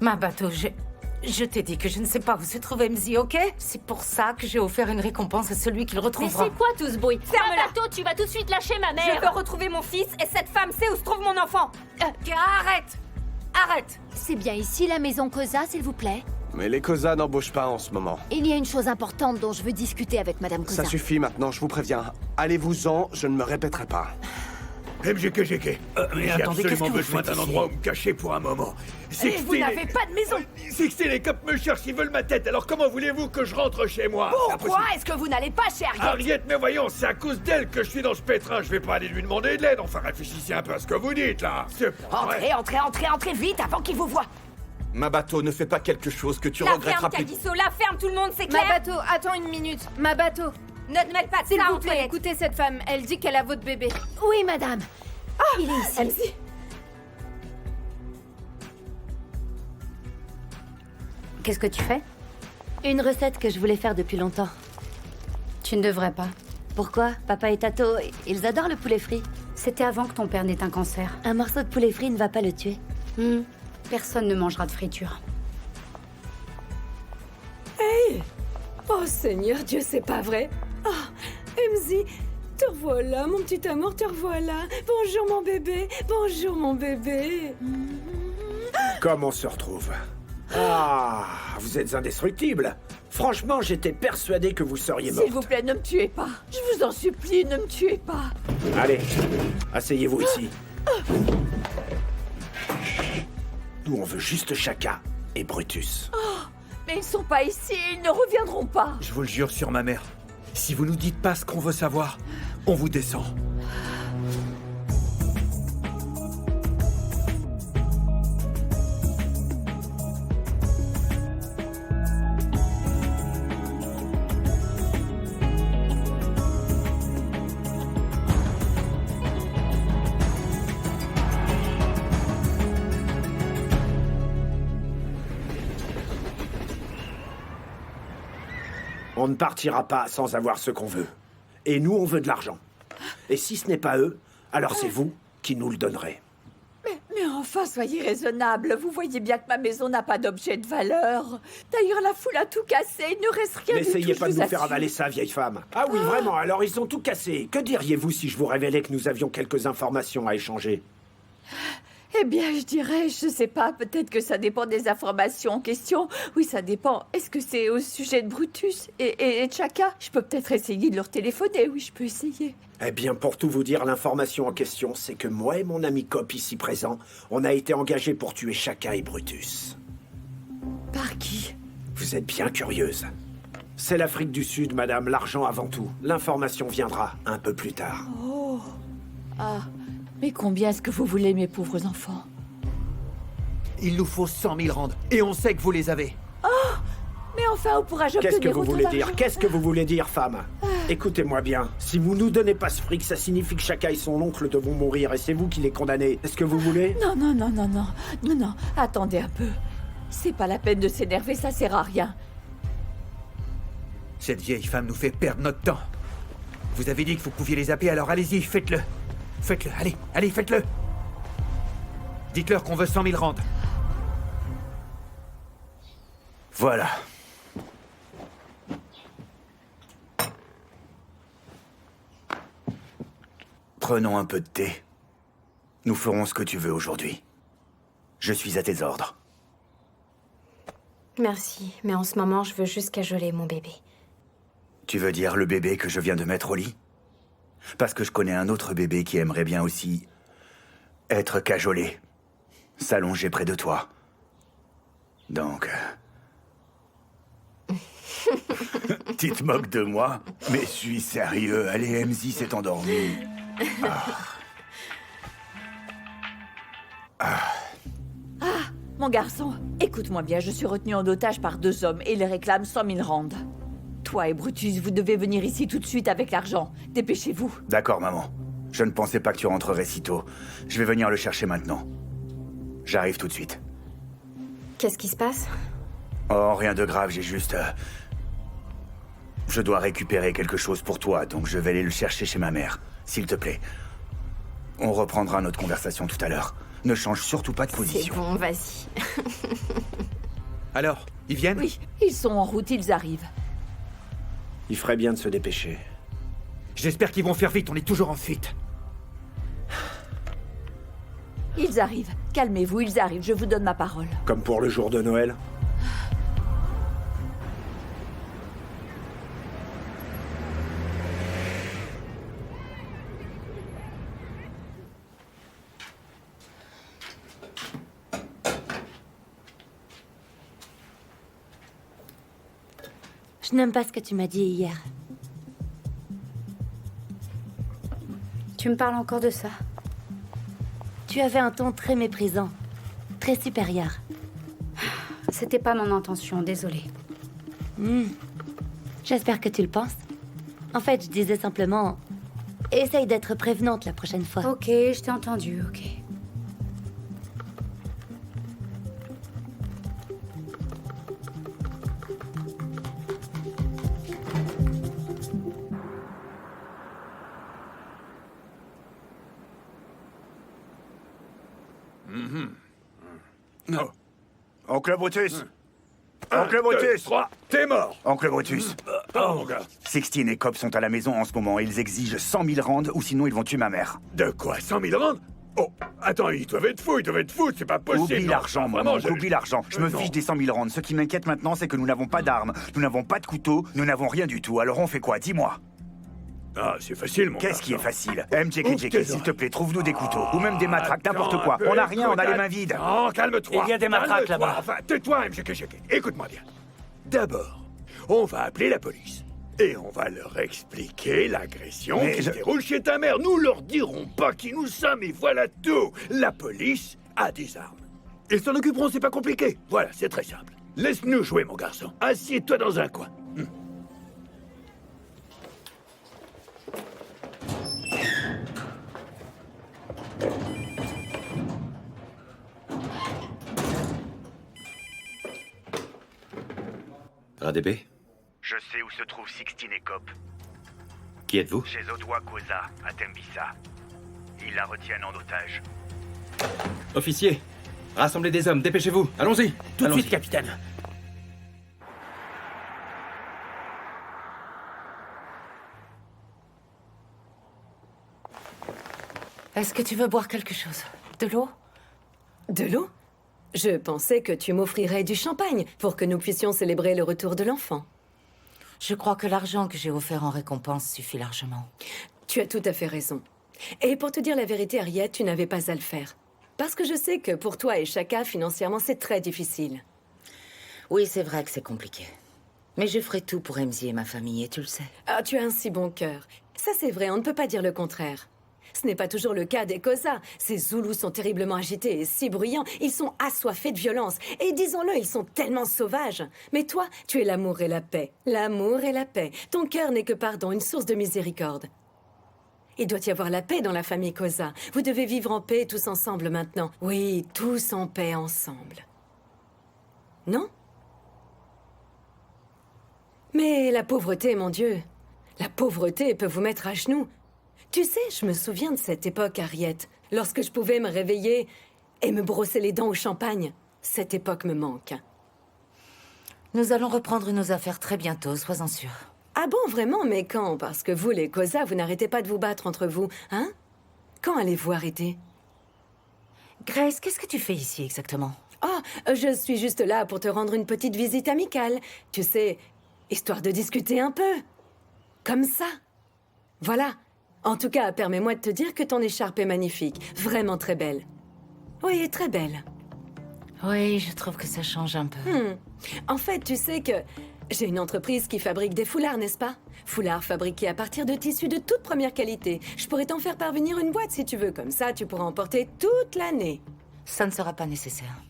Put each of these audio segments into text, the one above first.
Ma bateau, je t'ai dit que je ne sais pas où se trouve MZ, ok? C'est pour ça que j'ai offert une récompense à celui qui le Mais retrouvera. c'est quoi tout ce bruit? Ferme-la. Bateau, tu vas tout de suite lâcher ma mère. Je veux retrouver mon fils et cette femme sait où se trouve mon enfant. Arrête! Arrête! C'est bien ici la maison Cosa, s'il vous plaît. Mais les Cosa n'embauchent pas en ce moment. Il y a une chose importante dont je veux discuter avec Madame Cosa. Ça suffit maintenant, je vous préviens. Allez-vous-en, je ne me répéterai pas. MGKGK, mais j'ai attendez, qu'est-ce absolument que vous besoin faites d'un ici endroit où me cacher pour un moment. Et vous n'avez pas de maison! Sixty, les cops me cherchent, ils veulent ma tête, alors comment voulez-vous que je rentre chez moi? Pourquoi est-ce que vous n'allez pas chez Harriet? Harriet, mais voyons, c'est à cause d'elle que je suis dans ce pétrin, je vais pas aller lui demander de l'aide, enfin réfléchissez un peu à ce que vous dites, là. C'est pas vrai. Entrez vite avant qu'il vous voie. Ma bateau, ne fais pas quelque chose que tu La regretteras ferme, plus. Kagiso, la ferme, tout le monde, c'est Ma clair? bateau, attends une minute. Ma bateau, Ne te mêle pas de s'il ça, vous plaît, Antoinette. écoutez cette femme. Elle dit qu'elle a votre bébé. Oui, madame. Il est ici. MC. Qu'est-ce que tu fais? Une recette que je voulais faire depuis longtemps. Tu ne devrais pas. Pourquoi? Papa et Tato, ils adorent le poulet frit. C'était avant que ton père n'ait un cancer. Un morceau de poulet frit ne va pas le tuer. Personne ne mangera de friture. Oh Seigneur Dieu, c'est pas vrai. Oh, MZ, te revoilà, mon petit amour, te revoilà. Bonjour mon bébé, bonjour mon bébé. Comme on se retrouve? Ah, vous êtes indestructible. Franchement, j'étais persuadé que vous seriez morte. S'il vous plaît, ne me tuez pas. Je vous en supplie, ne me tuez pas. Allez, asseyez-vous ici. Nous, on veut juste Chaka et Brutus. Mais ils sont pas ici, ils ne reviendront pas. Je vous le jure sur ma mère, si vous nous dites pas ce qu'on veut savoir, on vous descend. On ne partira pas sans avoir ce qu'on veut. Et nous, on veut de l'argent. Et si ce n'est pas eux, alors c'est vous qui nous le donnerez. Mais enfin, soyez raisonnable. Vous voyez bien que ma maison n'a pas d'objet de valeur. D'ailleurs, la foule a tout cassé. Il ne reste rien du tout. N'essayez pas je de vous nous faire assure. avaler ça, vieille femme. Ah oui, vraiment, alors ils ont tout cassé. Que diriez-vous si je vous révélais que nous avions quelques informations à échanger? Eh bien, je dirais, je sais pas, peut-être que ça dépend des informations en question. Oui, ça dépend. Est-ce que c'est au sujet de Brutus et de Chaka? Je peux peut-être essayer de leur téléphoner. Oui, je peux essayer. Eh bien, pour tout vous dire, l'information en question, c'est que moi et mon ami Cop ici présent, on a été engagés pour tuer Chaka et Brutus. Par qui? Vous êtes bien curieuse. C'est l'Afrique du Sud, madame, l'argent avant tout. L'information viendra un peu plus tard. Ah, mais combien est-ce que vous voulez, mes pauvres enfants? Il nous faut 100 000 rand, et on sait que vous les avez. Mais enfin, où pourrais-je obtenir Qu'est-ce que vous autant voulez dire? d'argent? Qu'est-ce que vous voulez dire, femme? Écoutez-moi bien. Si vous nous donnez pas ce fric, ça signifie que Chaka et son oncle devront mourir, et c'est vous qui les condamnez. Est-ce que vous voulez? Non, attendez un peu. C'est pas la peine de s'énerver, ça sert à rien. Cette vieille femme nous fait perdre notre temps. Vous avez dit que vous pouviez les appeler, alors allez-y, faites-le. Faites-le, allez, faites-le. Dites-leur qu'on veut 100 000 rand. Voilà. Prenons un peu de thé. Nous ferons ce que tu veux aujourd'hui. Je suis à tes ordres. Merci, mais en ce moment, je veux juste cajoler mon bébé. Tu veux dire le bébé que je viens de mettre au lit? Parce que je connais un autre bébé qui aimerait bien aussi être cajolé, s'allonger près de toi. Donc... Tu te moques de moi? Mais je suis sérieux. Allez, MZ s'est endormi. Mon garçon, écoute-moi bien, je suis retenu en otage par 2 hommes et ils réclament 100 000 rand. Toi et Brutus, vous devez venir ici tout de suite avec l'argent. Dépêchez-vous. D'accord, maman. Je ne pensais pas que tu rentrerais si tôt. Je vais venir le chercher maintenant. J'arrive tout de suite. Qu'est-ce qui se passe? Oh, rien de grave, j'ai juste... Je dois récupérer quelque chose pour toi, donc je vais aller le chercher chez ma mère. S'il te plaît. On reprendra notre conversation tout à l'heure. Ne change surtout pas de C'est position. bon, vas-y. Alors, ils viennent? Oui, ils sont en route, ils arrivent. Il ferait bien de se dépêcher. J'espère qu'ils vont faire vite, on est toujours en fuite. Ils arrivent. Calmez-vous, ils arrivent, je vous donne ma parole. Comme pour le jour de Noël. Je n'aime pas ce que tu m'as dit hier. Tu me parles encore de ça? Tu avais un ton très méprisant, très supérieur. C'était pas mon intention, désolée. J'espère que tu le penses. En fait, je disais simplement... Essaye d'être prévenante la prochaine fois. Ok, je t'ai entendu, ok. Oncle Brutus Oncle Brutus 3, t'es mort. Oncle Brutus Oh, mon gars. Sixtine et Cobb sont à la maison en ce moment. Ils exigent 100 000 rands ou sinon ils vont tuer ma mère. De quoi, 100 000 rands? Oh, attends, ils doivent être fous, c'est pas possible. Oublie non. l'argent, mon Vraiment, oncle, oublie l'argent. Je me non. fiche des 100 000 rands. Ce qui m'inquiète maintenant, c'est que nous n'avons pas d'armes, nous n'avons pas de couteau, nous n'avons rien du tout. Alors on fait quoi? Dis-moi. Ah, c'est facile, mon Qu'est-ce qui est garçon. facile Ouvre MJK, tes s'il te oreilles. plaît, trouve-nous des couteaux. Ou même des matraques, n'importe Attends quoi. un peu, On n'a rien, on a les écoute, mains vides. Non, calme-toi. Il y a des matraques Calme-toi. là-bas. Enfin, tais-toi, MJK. Écoute-moi bien. D'abord, on va appeler la police. Et on va leur expliquer l'agression Mais qui je- se déroule chez ta mère. Nous leur dirons pas qui nous sommes et voilà tout. La police a des armes. Ils s'en occuperont, c'est pas compliqué. Voilà, c'est très simple. Laisse-nous jouer, mon garçon. Assieds-toi dans un coin. RADB? Je sais où se trouvent Sixtine et Cobb. Qui êtes-vous? Chez Odwa Koza, à Tembisa. Ils la retiennent en otage. Officier, rassemblez des hommes, dépêchez-vous. Allons-y. Tout de Allons-y. suite, capitaine. Est-ce que tu veux boire quelque chose? De l'eau? De l'eau? Je pensais que tu m'offrirais du champagne pour que nous puissions célébrer le retour de l'enfant. Je crois que l'argent que j'ai offert en récompense suffit largement. Tu as tout à fait raison. Et pour te dire la vérité, Harriet, tu n'avais pas à le faire. Parce que je sais que pour toi et Chaka, financièrement, c'est très difficile. Oui, c'est vrai que c'est compliqué. Mais je ferai tout pour MZ et ma famille, et tu le sais. Ah, tu as un si bon cœur. Ça, c'est vrai, on ne peut pas dire le contraire. Ce n'est pas toujours le cas des Kosa. Ces Zoulous sont terriblement agités et si bruyants. Ils sont assoiffés de violence. Et disons-le, ils sont tellement sauvages. Mais toi, tu es l'amour et la paix. L'amour et la paix. Ton cœur n'est que pardon, une source de miséricorde. Il doit y avoir la paix dans la famille Kosa. Vous devez vivre en paix tous ensemble maintenant. Oui, tous en paix ensemble. Non? Mais la pauvreté, mon Dieu, la pauvreté peut vous mettre à genoux. Tu sais, je me souviens de cette époque, Harriet, lorsque je pouvais me réveiller et me brosser les dents au champagne. Cette époque me manque. Nous allons reprendre nos affaires très bientôt, sois-en sûr. Ah bon, vraiment? Mais quand? Parce que vous, les Kosa, vous n'arrêtez pas de vous battre entre vous, hein? Quand allez-vous arrêter? Grace, qu'est-ce que tu fais ici exactement? Oh, je suis juste là pour te rendre une petite visite amicale. Tu sais, histoire de discuter un peu. Comme ça. Voilà. En tout cas, permets-moi de te dire que ton écharpe est magnifique. Vraiment très belle. Oui, très belle. Oui, je trouve que ça change un peu. En fait, tu sais que j'ai une entreprise qui fabrique des foulards, n'est-ce pas? Foulards fabriqués à partir de tissus de toute première qualité. Je pourrais t'en faire parvenir une boîte si tu veux. Comme ça, tu pourras en porter toute l'année. Ça ne sera pas nécessaire.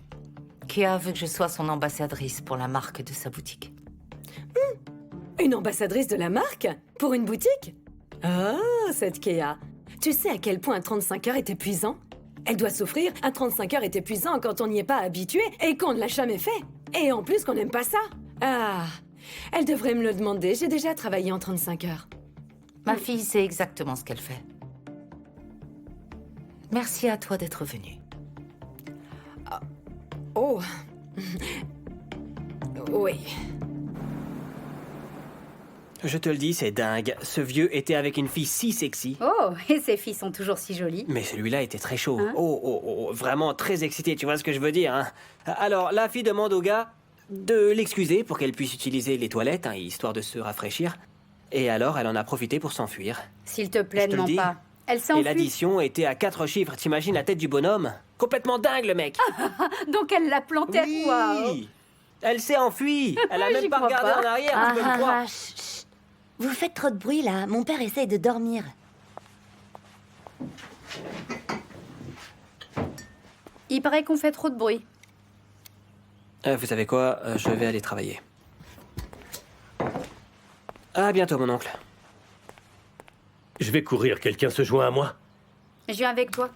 Kia veut que je sois son ambassadrice pour la marque de sa boutique. Une ambassadrice de la marque? Pour une boutique? Oh, cette Kea. Tu sais à quel point un 35 heures est épuisant? Elle doit souffrir. Un 35 heures est épuisant quand on n'y est pas habitué et qu'on ne l'a jamais fait. Et en plus qu'on n'aime pas ça. Ah, elle devrait me le demander. J'ai déjà travaillé en 35 heures. Ma fille sait exactement ce qu'elle fait. Merci à toi d'être venue. Oh. Oui. Je te le dis, c'est dingue. Ce vieux était avec une fille si sexy. Oh, et ses filles sont toujours si jolies. Mais celui-là était très chaud. Hein? Oh, vraiment très excité, tu vois ce que je veux dire, hein. Alors, la fille demande au gars de l'excuser pour qu'elle puisse utiliser les toilettes, hein, histoire de se rafraîchir. Et alors, elle en a profité pour s'enfuir. S'il te plaît, Je te ne le mens dis. pas. Elle s'est Et enfuie. l'addition était à 4 chiffres. T'imagines la tête du bonhomme? Complètement dingue, le mec. Donc elle l'a planté. Oui. Waouh. Elle s'est enfuie. Elle a J'y même pas crois regardé pas. en arrière, Ah, tu peux me croire. chut, chut. Vous faites trop de bruit là. Mon père essaye de dormir. Il paraît qu'on fait trop de bruit. Vous savez quoi? Je vais aller travailler. À bientôt, mon oncle. Je vais courir, quelqu'un se joint à moi? Je viens avec toi.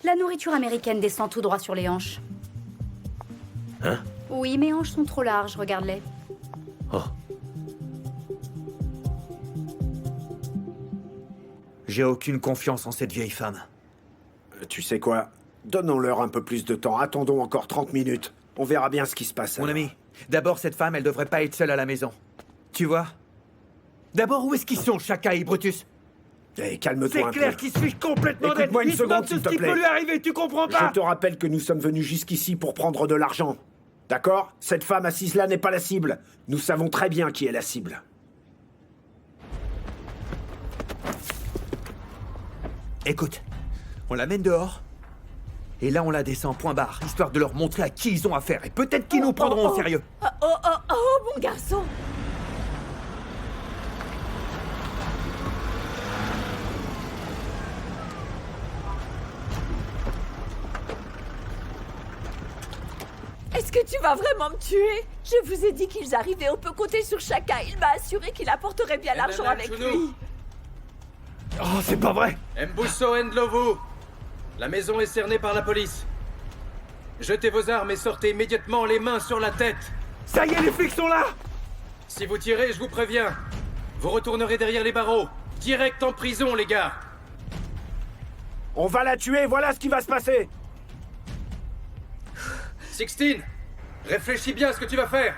La nourriture américaine descend tout droit sur les hanches. Hein? Oui, mes hanches sont trop larges, regarde-les. Oh. J'ai aucune confiance en cette vieille femme. Tu sais quoi? Donnons-leur un peu plus de temps. Attendons encore 30 minutes. On verra bien ce qui se passe. Mon alors. ami, d'abord, cette femme, elle devrait pas être seule à la maison. Tu vois? D'abord, où est-ce qu'ils sont, Chaka et Brutus? Eh, calme-toi C'est un clair peu. qu'ils se fichent complètement d'elle. Écoute-moi une Ils se seconde, moquent de s'il ce te qui plaît. peut lui arriver, tu comprends pas? Je te rappelle que nous sommes venus jusqu'ici pour prendre de l'argent. D'accord? Cette femme assise là n'est pas la cible. Nous savons très bien qui est la cible. Écoute, on l'amène dehors, et là on la descend point barre, histoire de leur montrer à qui ils ont affaire, et peut-être qu'ils nous prendront au sérieux. Oh, mon garçon. Est-ce que tu vas vraiment me tuer? Je vous ai dit qu'ils arrivaient, on peut compter sur chacun. Il m'a assuré qu'il apporterait bien l'argent avec lui. Oh, c'est pas vrai! Mbuso Ndlovu. La maison est cernée par la police. Jetez vos armes et sortez immédiatement les mains sur la tête. Ça y est, les flics sont là! Si vous tirez, je vous préviens. Vous retournerez derrière les barreaux. Direct en prison, les gars. On va la tuer, voilà ce qui va se passer. Sixteen, réfléchis bien à ce que tu vas faire.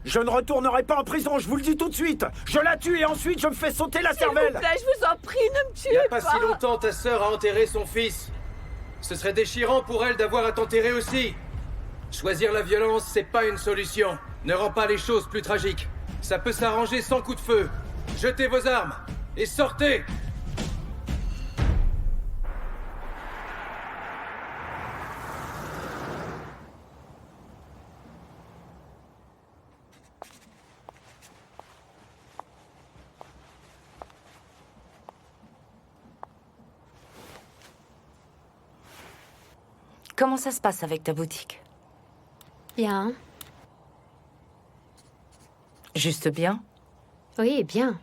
Je ne retournerai pas en prison, je vous le dis tout de suite. Je la tue et ensuite je me fais sauter la S'il cervelle. vous plaît, je vous en prie, ne me Il tuez n'y a pas si longtemps, ta sœur a enterré son fils. Ce serait déchirant pour elle d'avoir à t'enterrer aussi. Choisir la violence, c'est pas une solution. Ne rend pas les choses plus tragiques. Ça peut s'arranger sans coup de feu. Jetez vos armes et sortez. Comment ça se passe avec ta boutique? Bien. Juste bien? Oui, bien.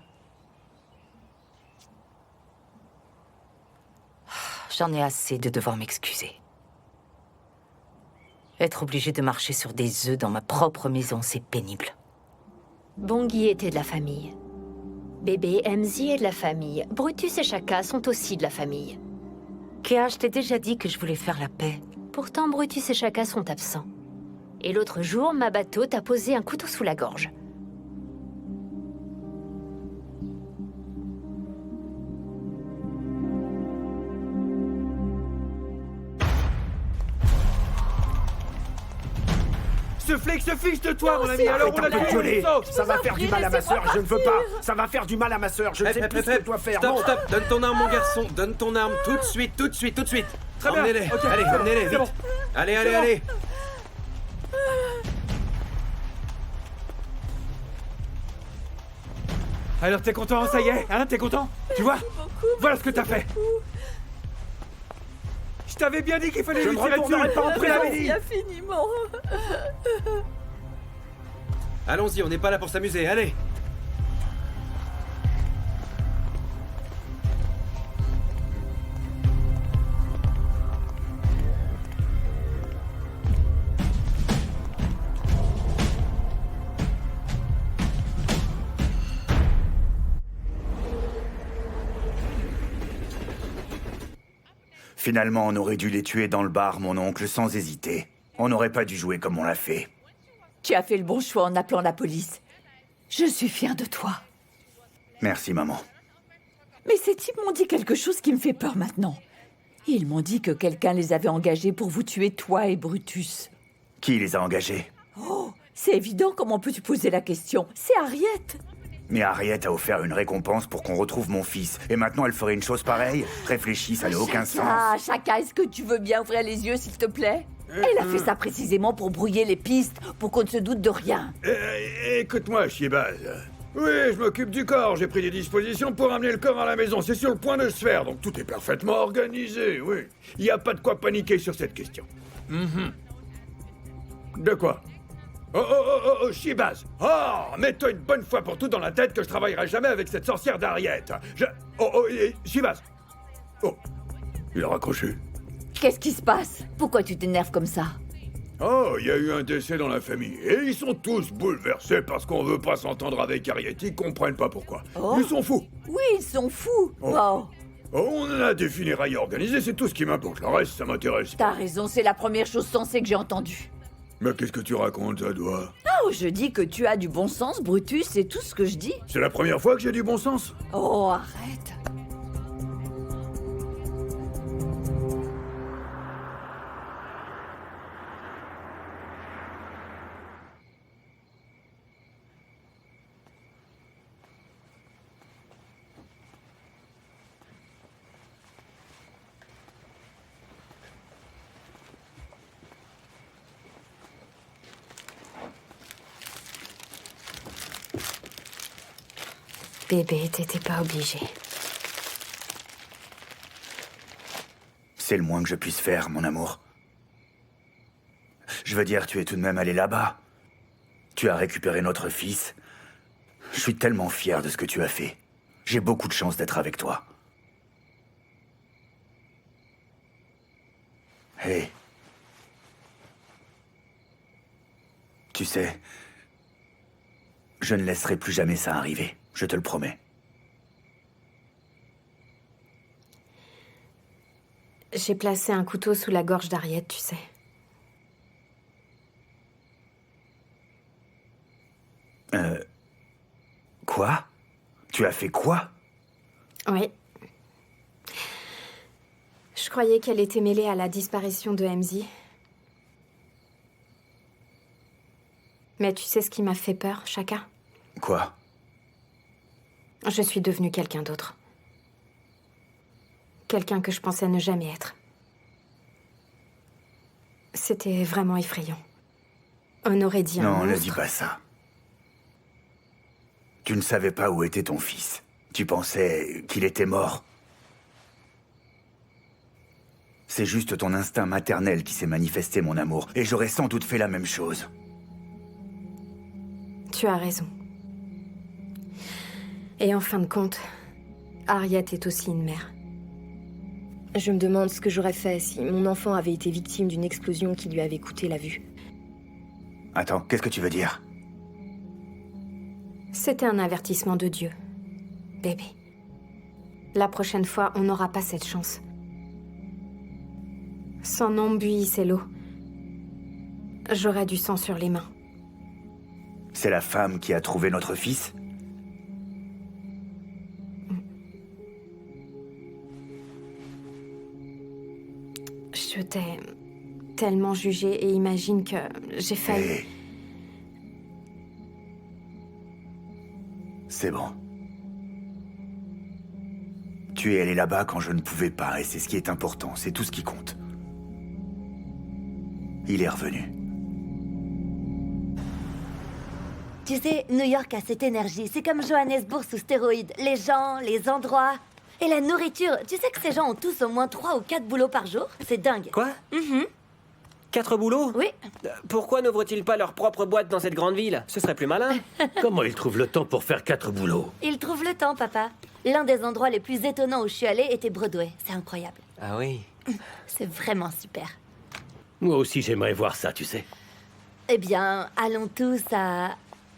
J'en ai assez de devoir m'excuser. Être obligée de marcher sur des œufs dans ma propre maison, c'est pénible. Bongui était de la famille. Bébé Mzi est de la famille. Brutus et Chaka sont aussi de la famille. Kéa, je t'ai déjà dit que je voulais faire la paix. Pourtant, Brutus et Chaka sont absents. Et l'autre jour, ma bateau t'a posé un couteau sous la gorge. Ce flic se fiche de toi, mon ami, alors on a Arrête tout de gueuler. le Ça va faire du mal à ma sœur, je ne veux pas. Ça va faire du mal à ma sœur, je ne sais plus ce que je dois faire. Stop, Non. stop. Donne ton arme, mon garçon. Donne ton arme tout de suite, tout de suite, tout de suite. Très bien. Emmenez-les. Ok, Allez, c'est bon, emmenez-les, c'est vite. bon. Allez, C'est allez, bon. allez. Alors t'es content, ça y est, hein, t'es content? Tu vois? Voilà ce que t'as fait. Je t'avais bien dit qu'il fallait Je lui ne tirer dessus. retournerai pas en Je te l'avais prison. dit. Infiniment. Allons-y, on n'est pas là pour s'amuser. Allez. Finalement, on aurait dû les tuer dans le bar, mon oncle, sans hésiter. On n'aurait pas dû jouer comme on l'a fait. Tu as fait le bon choix en appelant la police. Je suis fière de toi. Merci, maman. Mais ces types m'ont dit quelque chose qui me fait peur maintenant. Ils m'ont dit que quelqu'un les avait engagés pour vous tuer, toi et Brutus. Qui les a engagés? Oh, c'est évident, comment peux-tu poser la question? C'est Harriet. Mais Harriet a offert une récompense pour qu'on retrouve mon fils. Et maintenant, elle ferait une chose pareille? Réfléchis, ça n'a aucun sens. Chaka, est-ce que tu veux bien ouvrir les yeux, s'il te plaît? Elle a fait ça précisément pour brouiller les pistes, pour qu'on ne se doute de rien. Écoute-moi, Shibaz. Oui, je m'occupe du corps. J'ai pris des dispositions pour amener le corps à la maison. C'est sur le point de se faire, donc tout est parfaitement organisé, oui. Il n'y a pas de quoi paniquer sur cette question. De quoi? Oh, Shibaz! Oh, mets-toi une bonne fois pour toutes dans la tête que je travaillerai jamais avec cette sorcière d'Harriet. Shibaz! Oh, il a raccroché. Qu'est-ce qui se passe? Pourquoi tu t'énerves comme ça? Oh, il y a eu un décès dans la famille. Et ils sont tous bouleversés parce qu'on veut pas s'entendre avec Harriet. Ils comprennent pas pourquoi. Oh. Ils sont fous. Oui, ils sont fous. Oh. On en a des funérailles organisées, c'est tout ce qui m'importe. Le reste, ça m'intéresse. T'as raison, c'est la première chose sensée que j'ai entendue. Mais qu'est-ce que tu racontes, ça doit? Oh, je dis que tu as du bon sens, Brutus, c'est tout ce que je dis. C'est la première fois que j'ai du bon sens. Oh, arrête. Bébé, t'étais pas obligé. C'est le moins que je puisse faire, mon amour. Je veux dire, tu es tout de même allé là-bas. Tu as récupéré notre fils. Je suis tellement fier de ce que tu as fait. J'ai beaucoup de chance d'être avec toi. Hé. Tu sais, je ne laisserai plus jamais ça arriver. Je te le promets. J'ai placé un couteau sous la gorge d'Harriet, tu sais. Quoi? Tu as fait quoi? Oui. Je croyais qu'elle était mêlée à la disparition de MZ. Mais tu sais ce qui m'a fait peur, Chaka? Quoi? Je suis devenue quelqu'un d'autre. Quelqu'un que je pensais ne jamais être. C'était vraiment effrayant. On aurait dit un Non, ne monstre. dis pas ça. Tu ne savais pas où était ton fils. Tu pensais qu'il était mort. C'est juste ton instinct maternel qui s'est manifesté, mon amour. Et j'aurais sans doute fait la même chose. Tu as raison. Et en fin de compte, Harriet est aussi une mère. Je me demande ce que j'aurais fait si mon enfant avait été victime d'une explosion qui lui avait coûté la vue. Attends, qu'est-ce que tu veux dire? C'était un avertissement de Dieu, bébé. La prochaine fois, on n'aura pas cette chance. Son nom buillissait l'eau. J'aurais du sang sur les mains. C'est la femme qui a trouvé notre fils? Je t'ai tellement jugé et imagine que j'ai failli... Hey. C'est bon. Tu es allé là-bas quand je ne pouvais pas, et c'est ce qui est important, c'est tout ce qui compte. Il est revenu. Tu sais, New York a cette énergie. C'est comme Johannesburg sous stéroïdes. Les gens, les endroits et la nourriture. Tu sais que ces gens ont tous au moins 3 ou 4 boulots par jour? C'est dingue. Quoi? 4 boulots? Oui. Pourquoi n'ouvrent-ils pas leur propre boîte dans cette grande ville? Ce serait plus malin. Comment ils trouvent le temps pour faire 4 boulots? Ils trouvent le temps, papa. L'un des endroits les plus étonnants où je suis allée était Broadway. C'est incroyable. Ah oui? C'est vraiment super. Moi aussi, j'aimerais voir ça, tu sais. Eh bien, allons tous à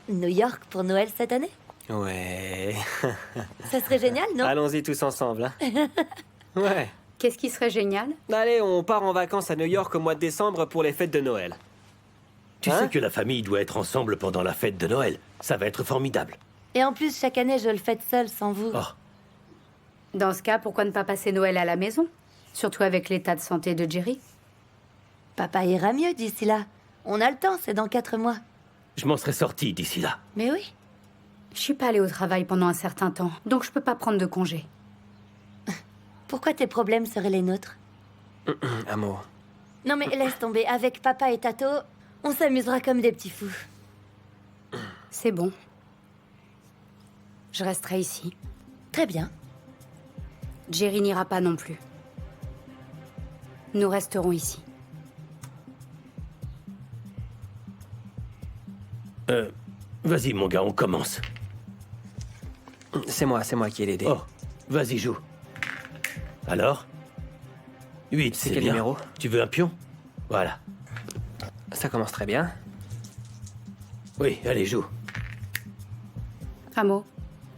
New York pour Noël cette année? Ouais. Ça serait génial, non? Allons-y tous ensemble, hein? Ouais. Qu'est-ce qui serait génial? Allez, on part en vacances à New York au mois de décembre pour les fêtes de Noël. Tu sais que la famille doit être ensemble pendant la fête de Noël. Ça va être formidable. Et en plus, chaque année, je le fête seule, sans vous. Oh. Dans ce cas, pourquoi ne pas passer Noël à la maison? Surtout avec l'état de santé de Jerry. Papa ira mieux d'ici là. On a le temps, c'est dans 4 mois. Je m'en serais sorti d'ici là. Mais oui. Je suis pas allée au travail pendant un certain temps, donc je peux pas prendre de congé. Pourquoi tes problèmes seraient les nôtres? Amour. Non mais laisse tomber, avec papa et Tato, on s'amusera comme des petits fous. C'est bon. Je resterai ici. Très bien. Jerry n'ira pas non plus. Nous resterons ici. Vas-y, mon gars, on commence. C'est moi qui ai l'idée. Oh, vas-y, joue. Alors 8, c'est quel bien. numéro? Tu veux un pion? Voilà. Ça commence très bien. Oui, allez, joue. Amo,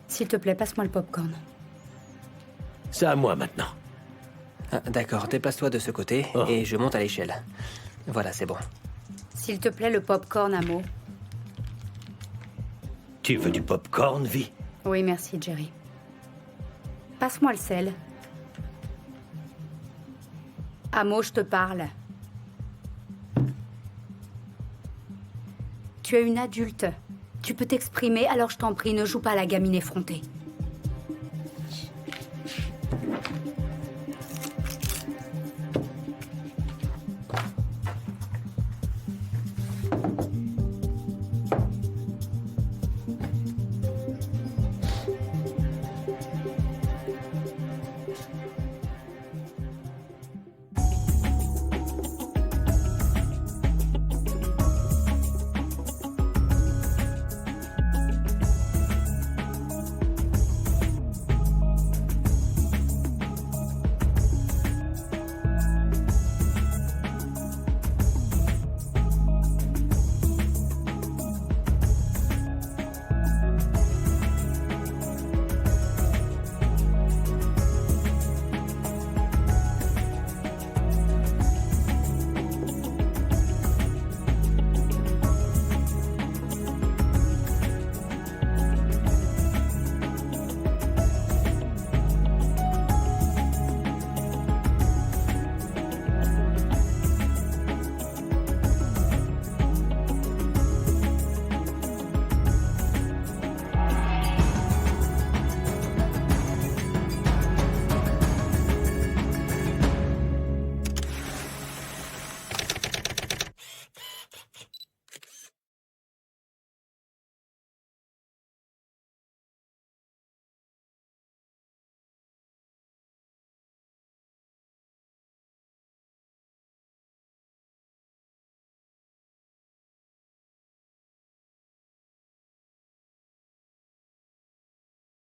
s'il te plaît, passe-moi le popcorn. C'est à moi maintenant. Ah, d'accord, déplace-toi de ce côté et je monte à l'échelle. Voilà, c'est bon. S'il te plaît, le popcorn, Amo. Tu veux du popcorn, Vi? Oui, merci, Jerry. Passe-moi le sel. Amo, je te parle. Tu es une adulte. Tu peux t'exprimer, alors je t'en prie, ne joue pas à la gamine effrontée.